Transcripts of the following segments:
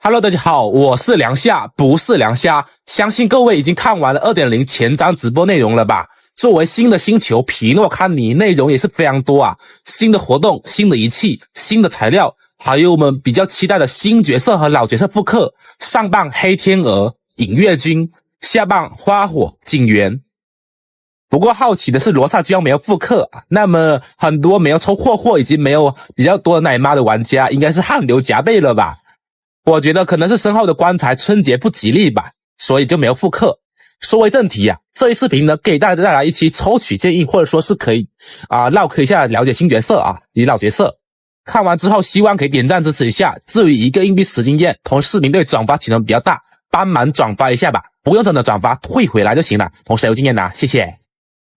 Hello， 大家好，我是梁夏，不是梁虾。相信各位已经看完了 2.0 前瞻直播内容了吧？作为新的星球皮诺康尼，内容也是非常多啊，新的活动、新的仪器、新的材料，还有我们比较期待的新角色和老角色复刻。上半黑天鹅、影月君，下半花火、警员。不过好奇的是罗刹居然没有复刻，那么很多没有抽货以及没有比较多的奶妈的玩家应该是汗流浃背了吧？我觉得可能是身后的棺材春节不吉利吧，所以就没有复刻。说回正题啊，这一视频呢给大家带来一期抽取建议，或者说是可以唠嗑一下了解新角色以及老角色。看完之后希望可以点赞支持一下，至于1个硬币10经验，同视频对转发启动比较大，帮忙转发一下吧，不用真的转发退回来就行了，同时有经验的谢谢。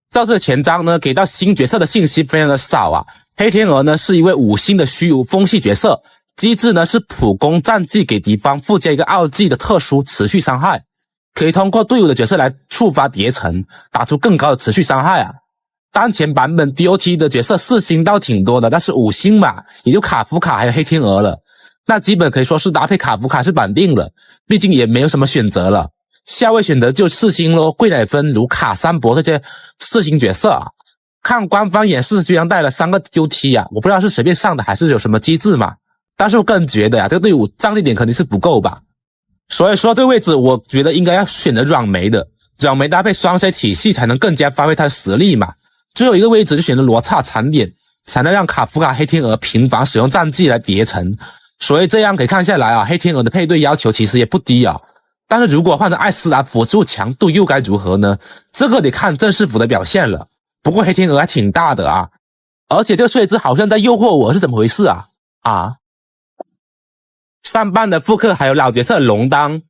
这次前章呢给到新角色的信息非常的少啊，黑天鹅呢是一位5星的虚无风系角色，机制呢是普攻战绩给敌方附加一个2技的特殊持续伤害，可以通过队伍的角色来触发叠层，打出更高的持续伤害啊。当前版本 DOT 的角色4星倒挺多的，但是5星嘛，也就卡夫卡还有黑天鹅了，那基本可以说是搭配卡夫卡是绑定了，毕竟也没有什么选择了。下位选择就4星咯，桂乃芬、卢卡、三博这些4星角色啊。看官方演示居然带了3个 DOT 啊，我不知道是随便上的还是有什么机制嘛。但是我个人觉得这个队伍战力点肯定是不够吧，所以说这个位置我觉得应该要选择软梅的，软梅搭配双 C 体系才能更加发挥它的实力嘛。最后一个位置就选择罗刹残点，才能让卡夫卡、黑天鹅频繁使用战技来叠层。所以这样可以看下来黑天鹅的配对要求其实也不低啊。但是如果换成艾斯达辅助强度又该如何呢？这个得看正式服的表现了。不过黑天鹅还挺大的啊，而且这个睡姿好像在诱惑我，是怎么回事啊？上半的复刻还有老角色龙当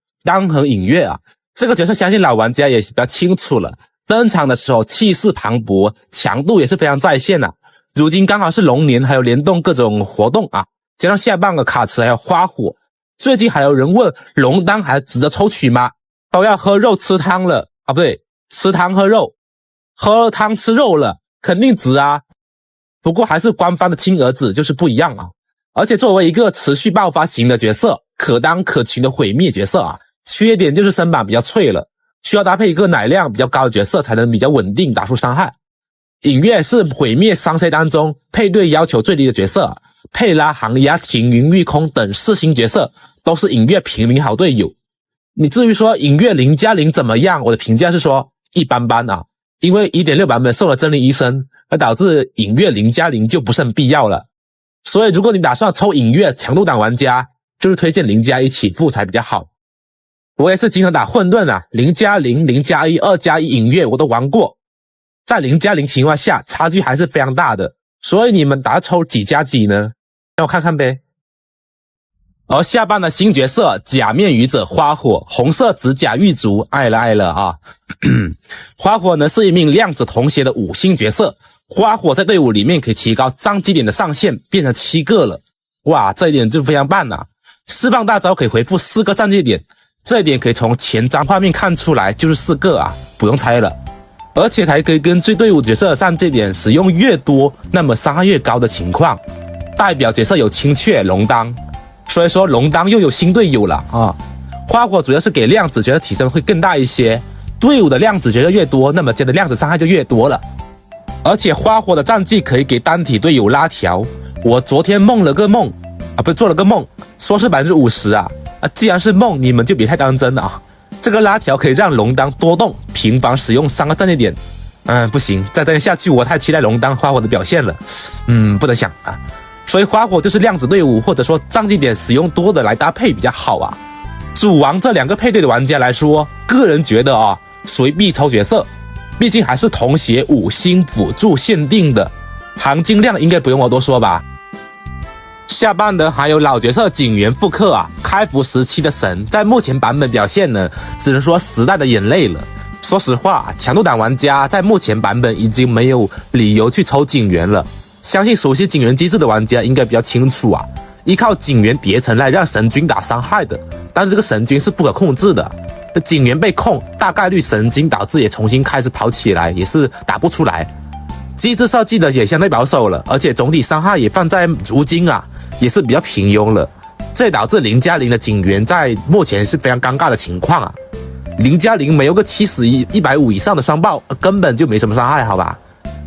和影月啊，这个角色相信老玩家也比较清楚了。登场的时候气势磅礴，强度也是非常在线啊。如今刚好是龙年，还有联动各种活动啊，加上下半个卡池还有花火。最近还有人问龙当还值得抽取吗？都要喝肉吃汤了不对，吃汤喝肉，喝汤吃肉了，肯定值啊。不过还是官方的亲儿子就是不一样啊。而且作为一个持续爆发型的角色，可当可群的毁灭角色缺点就是身板比较脆了，需要搭配一个奶量比较高的角色才能比较稳定打出伤害。影月是毁灭3C 当中配对要求最低的角色，佩拉、航牙、停云、御空等4星角色都是影月平民好队友。你至于说影月0+0怎么样，我的评价是说一般般啊，因为 1.6 版本送了真灵医生，而导致影月0+0就不是很必要了。所以如果你打算抽影月强度档玩家，就是推荐0+1起步才比较好。我也是经常打混沌0+0、0+1、2+1影月我都玩过，在0+0情况下差距还是非常大的，所以你们打抽几加几呢？让我看看呗。而下半的新角色假面愚者花火，红色指甲狱卒，爱了啊。花火呢是一名量子同谐的5星角色，花火在队伍里面可以提高战绩点的上限变成7个了，哇，这一点就非常棒了。释放大招可以回复4个战绩点，这一点可以从前瞻画面看出来，就是4个不用猜了。而且还可以根据队伍角色的战绩点使用越多，那么伤害越高的情况。代表角色有青雀、龙当，所以说龙当又有新队友了花火主要是给量子角色提升会更大一些，队伍的量子角色越多，那么加的量子伤害就越多了。而且花火的战绩可以给单体队友拉条，我昨天做了个梦说是 50% 既然是梦，你们就别太当真了这个拉条可以让龙当多动，频繁使用3个战绩点。不行，再这样下去我太期待龙当花火的表现了，不能想所以花火就是量子队伍或者说战绩点使用多的来搭配比较好主王这2个配对的玩家来说，个人觉得属于必抽角色，毕竟还是同协5星辅助限定的，含金量应该不用我多说吧。下半的还有老角色警员复刻开服时期的神，在目前版本表现呢，只能说时代的眼泪了。说实话，强度档玩家在目前版本已经没有理由去抽警员了，相信熟悉警员机制的玩家应该比较清楚依靠警员叠层来让神君打伤害的，但是这个神君是不可控制的，警员被控大概率神经导致也重新开始跑起来，也是打不出来。机制设计的也相对保守了，而且总体伤害也放在如今也是比较平庸了。这也导致0+0的警员在目前是非常尴尬的情况啊。0+0没有个71、150以上的双爆，根本就没什么伤害，好吧？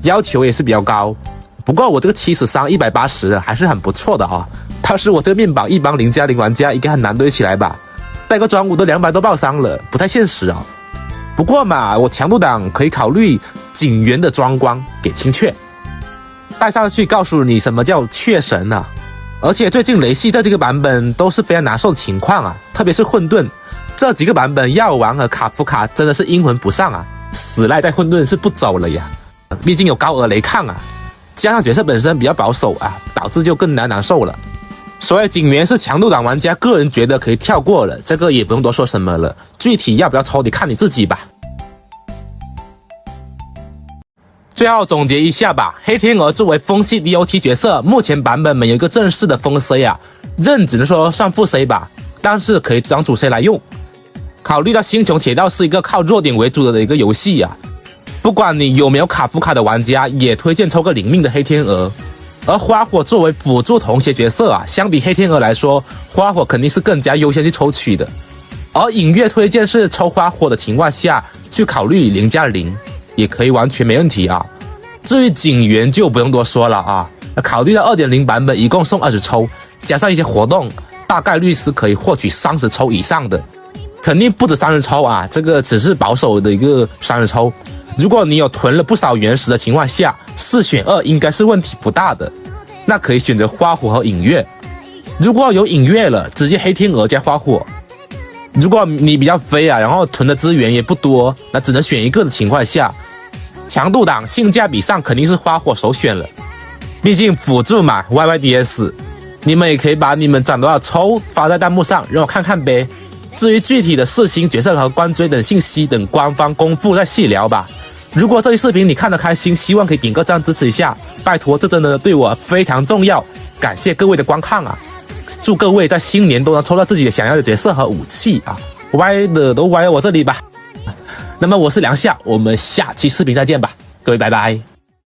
要求也是比较高。不过我这个73、180还是很不错的啊。但是我这个面板一帮0+0玩家应该很难堆起来吧？带个专武都200多爆伤了，不太现实啊。不过嘛，我强度党可以考虑警员的装光给清阙，带上去告诉你什么叫阙神啊。而且最近雷系这几个版本都是非常难受的情况啊，特别是混沌这几个版本，药王和卡夫卡真的是阴魂不散啊，死赖在混沌是不走了呀。毕竟有高额雷抗啊，加上角色本身比较保守啊，导致就更难受了。所以警员是强度党玩家个人觉得可以跳过了，这个也不用多说什么了，具体要不要抽你看你自己吧。最后总结一下吧，黑天鹅作为风系 DOT 角色，目前版本没有一个正式的风 C 啊，任只能说算副 C 吧，但是可以当主 C 来用。考虑到星穹铁道是一个靠弱点为主的一个游戏啊，不管你有没有卡夫卡的玩家，也推荐抽个领命的黑天鹅。而花火作为辅助同鞋角色啊，相比黑天鹅来说，花火肯定是更加优先去抽取的。而影月推荐是抽花火的情况下去考虑0+0，也可以完全没问题啊。至于警员就不用多说了啊，考虑到 2.0 版本一共送20抽，加上一些活动，大概率是可以获取30抽以上的，肯定不止30抽啊，这个只是保守的一个30抽。如果你有囤了不少原石的情况下，4选2应该是问题不大的，那可以选择花火和影月。如果有影月了，直接黑天鹅加花火。如果你比较飞啊，然后囤的资源也不多，那只能选一个的情况下，强度党性价比上肯定是花火首选了。毕竟辅助嘛 ，YYDS， 你们也可以把你们攒多少抽发在弹幕上，让我看看呗。至于具体的4星角色和关追等信息，等官方公布再细聊吧。如果这期视频你看得开心，希望可以点个赞支持一下，拜托，这真的对我非常重要。感谢各位的观看啊！祝各位在新年都能抽到自己想要的角色和武器啊！歪的都歪我这里吧。那么我是梁夏，我们下期视频再见吧，各位拜拜。